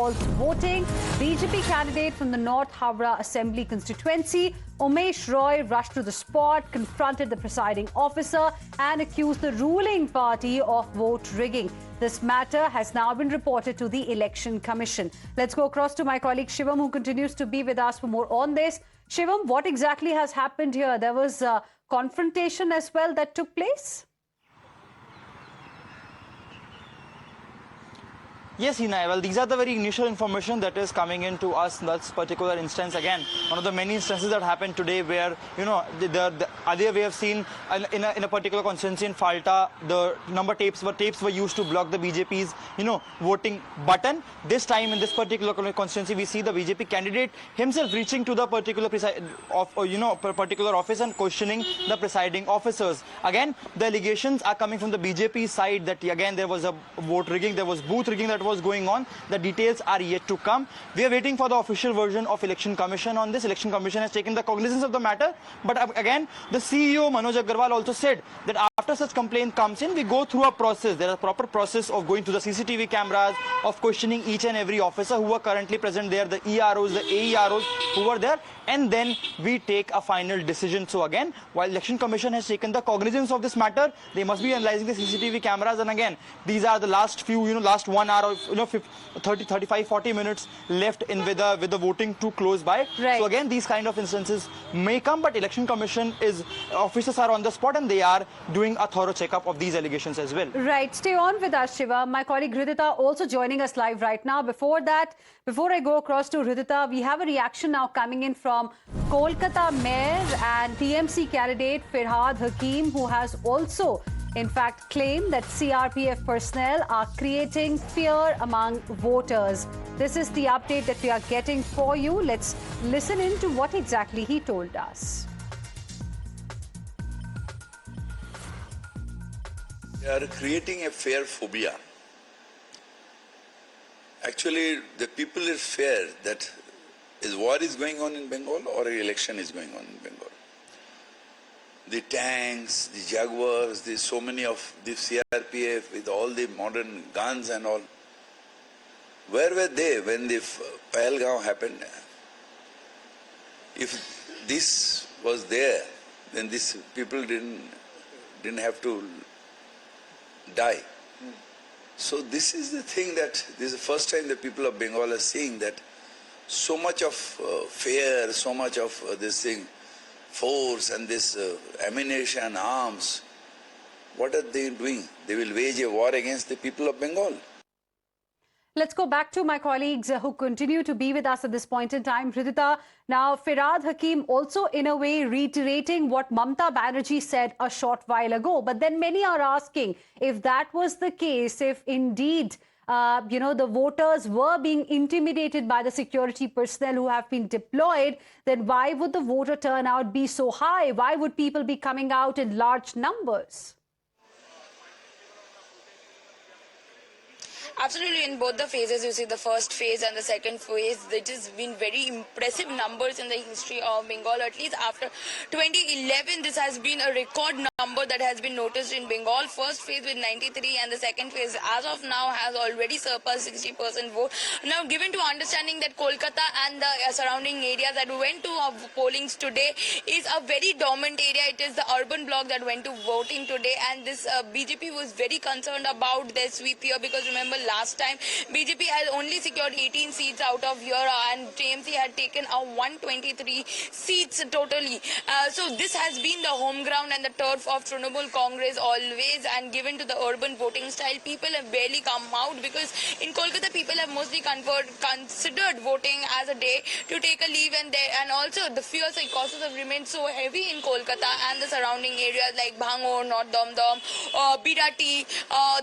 false voting. BJP candidate from the North Howrah Assembly constituency, Umesh Roy, rushed to the spot, confronted the presiding officer and accused the ruling party of vote rigging. This matter has now been reported to the Election Commission. Let's go across to my colleague Shivam, who continues to be with us for more on this. Shivam, what exactly has happened here? There was a confrontation as well that took place? Yes, Hina. Well, these are the very initial information that is coming into us in this particular instance. Again, one of the many instances that happened today where, the earlier we have seen in a particular constituency in Falta, the tapes were used to block the BJP's, voting button. This time in this particular constituency, we see the BJP candidate himself reaching to the particular particular office and questioning the presiding officers. Again, the allegations are coming from the BJP side that again there was a vote rigging, there was booth rigging that was going on. The details are yet to come. We are waiting for the official version of Election Commission on this. Election Commission has taken the cognizance of the matter, but again, the CEO Manoj Agarwal also said that after such complaint comes in, we go through a process. There is a proper process of going to the CCTV cameras, of questioning each and every officer who are currently present there, the EROs, the AEROs who were there, and then we take a final decision. So again, while Election Commission has taken the cognizance of this matter, they must be analyzing the CCTV cameras, and again, these are the last few, last 1 hour or 35, 40 minutes left in with the voting to close by. Right. So again, these kind of instances may come, but Election Commission officers are on the spot and they are doing a thorough checkup of these allegations as well. Right. Stay on with us, Shiva. My colleague Hridita also joining us live right now. Before I go across to Hridita, we have a reaction now coming in from Kolkata Mayor and TMC candidate Firhad Hakim, who has also in fact claimed that CRPF personnel are creating fear among voters. This is the update that we are getting for you. Let's listen in to what exactly he told us. They are creating a fear phobia. Actually, the people is fear that is war is going on in Bengal or an election is going on in Bengal. The tanks, the Jaguars, there's so many of the CRPF with all the modern guns and all. Where were they when the Pahalgam happened? If this was there, then these people didn't have to die. So this is the thing that this is the first time the people of Bengal are seeing that so much of fear, so much of this thing, force and this ammunition, arms. What are they doing? They will wage a war against the people of Bengal. Let's go back to my colleagues who continue to be with us at this point in time. Hridita, now Firhad Hakim also in a way reiterating what Mamta Banerjee said a short while ago. But then many are asking if that was the case, if indeed the voters were being intimidated by the security personnel who have been deployed, then why would the voter turnout be so high? Why would people be coming out in large numbers? Absolutely, in both the phases, you see the first phase and the second phase, it has been very impressive numbers in the history of Bengal. At least after 2011, this has been a record number that has been noticed in Bengal. First phase with 93 and the second phase as of now has already surpassed 60% vote. Now, given to understanding that Kolkata and the surrounding areas that went to pollings today is a very dominant area. It is the urban bloc that went to voting today, and this BJP was very concerned about their sweep here because remember last time BJP had only secured 18 seats out of here and TMC had taken 123 seats totally. So this has been the home ground and the turf of Trinamool Congress always, and given to the urban voting style, people have barely come out because in Kolkata people have mostly considered voting as a day to take a leave, and also the fear psychosis have remained so heavy in Kolkata and the surrounding areas like Bhangur, North Damdam, Birati,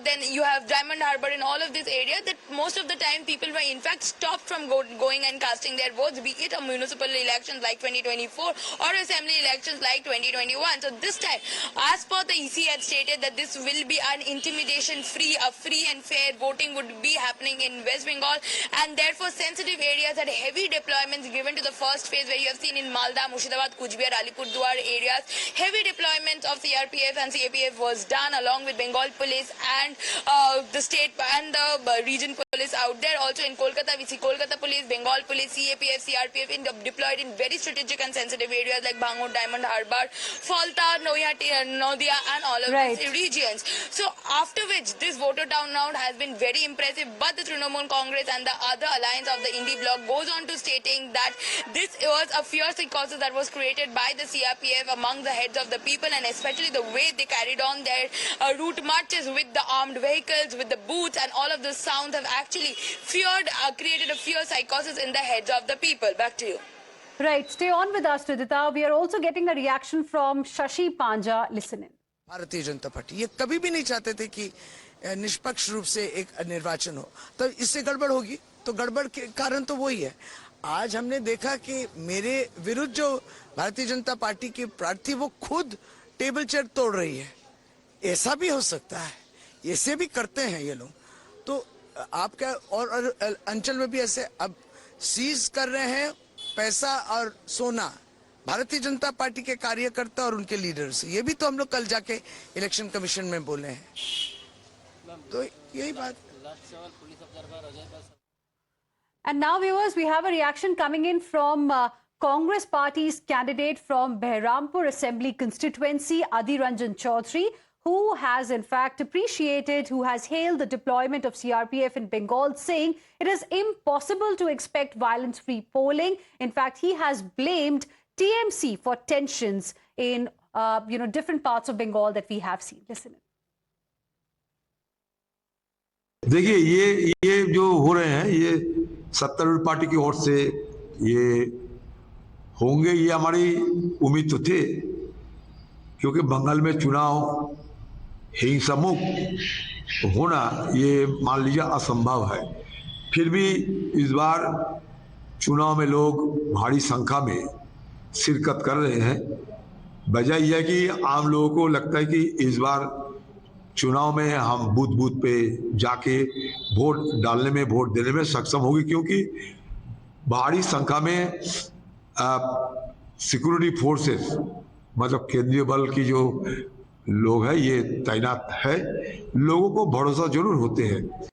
then you have Diamond Harbour and all of this area that most of the time people were in fact stopped from going and casting their votes, be it a municipal elections like 2024 or assembly elections like 2021. So this time, as per the EC had stated that this will be an intimidation-free, a free and fair voting would be happening in West Bengal, and therefore sensitive areas had heavy deployments given to the first phase where you have seen in Malda, Murshidabad, Kuchbihar, Alipurduar areas, heavy deployments of CRPF and CAPF was done along with Bengal police and the state and the the region police out there. Also in Kolkata, we see Kolkata police, Bengal police, CAPF, CRPF deployed in very strategic and sensitive areas like Bhangur, Diamond Harbour, Falta, Nadia and all of these regions. So after which this voter turnout has been very impressive, but the Trinamool Congress and the other alliance of the Indie bloc goes on to stating that this was a fierce psychosis that was created by the CRPF among the heads of the people, and especially the way they carried on their route marches with the armed vehicles, with the boots, and all of the sounds have actually created a fierce psychosis in the heads of the people. Back to you. Right. Stay on with us, Ridhita. We are also getting a reaction from Shashi Panja. Listen in. Bharatiya Janata party ये कभी भी नहीं चाहते थे कि निष्पक्ष रूप से एक निर्वाचन हो, तो इससे गड़बड़ होगी। तो गड़बड़ के कारण तो वही है। आज हमने देखा कि मेरे विरुद्ध जो भारतीय जनता पार्टी की प्रार्थी वो खुद टेबल चेयर तोड़ रही है। ऐसा भी हो सकता है, ऐसे भी करते हैं ये लोग। तो आप क्या और अंचल में भी ऐसे अब सीज कर रहे हैं पैसा और सोना भारतीय जनता पार्टी के कार्यकर्ता और उनके लीडर्स। ये भी तो हम लोग कल जाके इलेक्शन कमीशन में बोले हैं। तो यही बात। And now, viewers, we have a reaction coming in from Congress Party's candidate from Behrampur Assembly constituency, Adi Ranjan Chaudhary, who has in fact appreciated, who has hailed the deployment of CRPF in Bengal, saying it is impossible to expect violence-free polling. In fact, he has blamed TMC for tensions in different parts of Bengal that we have seen. Listen. देखिए ये जो हो रहे हैं ये सत्तारूढ़ party की ओर से ये होंगे, ये हमारी उम्मीद तो थे, क्योंकि बंगाल में चुनाव हिंसा मुक्त होना ये मान लीजिए असंभव है। फिर भी इस बार चुनाव में लोग भारी संख्या में शिरकत कर रहे हैं। वजह यह है कि आम लोगों को लगता है कि इस बार चुनाव में हम बूथ बूथ पे जाके वोट डालने में, वोट देने में सक्षम होगी, क्योंकि भारी संख्या में सिक्योरिटी फोर्सेस मतलब केंद्रीय बल की जो लोग हैं ये तैनात है। लोगों को भरोसा जरूर होते हैं।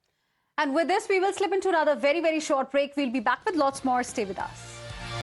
And with this, we will slip into another very, very short break. We'll be back with lots more. Stay with us.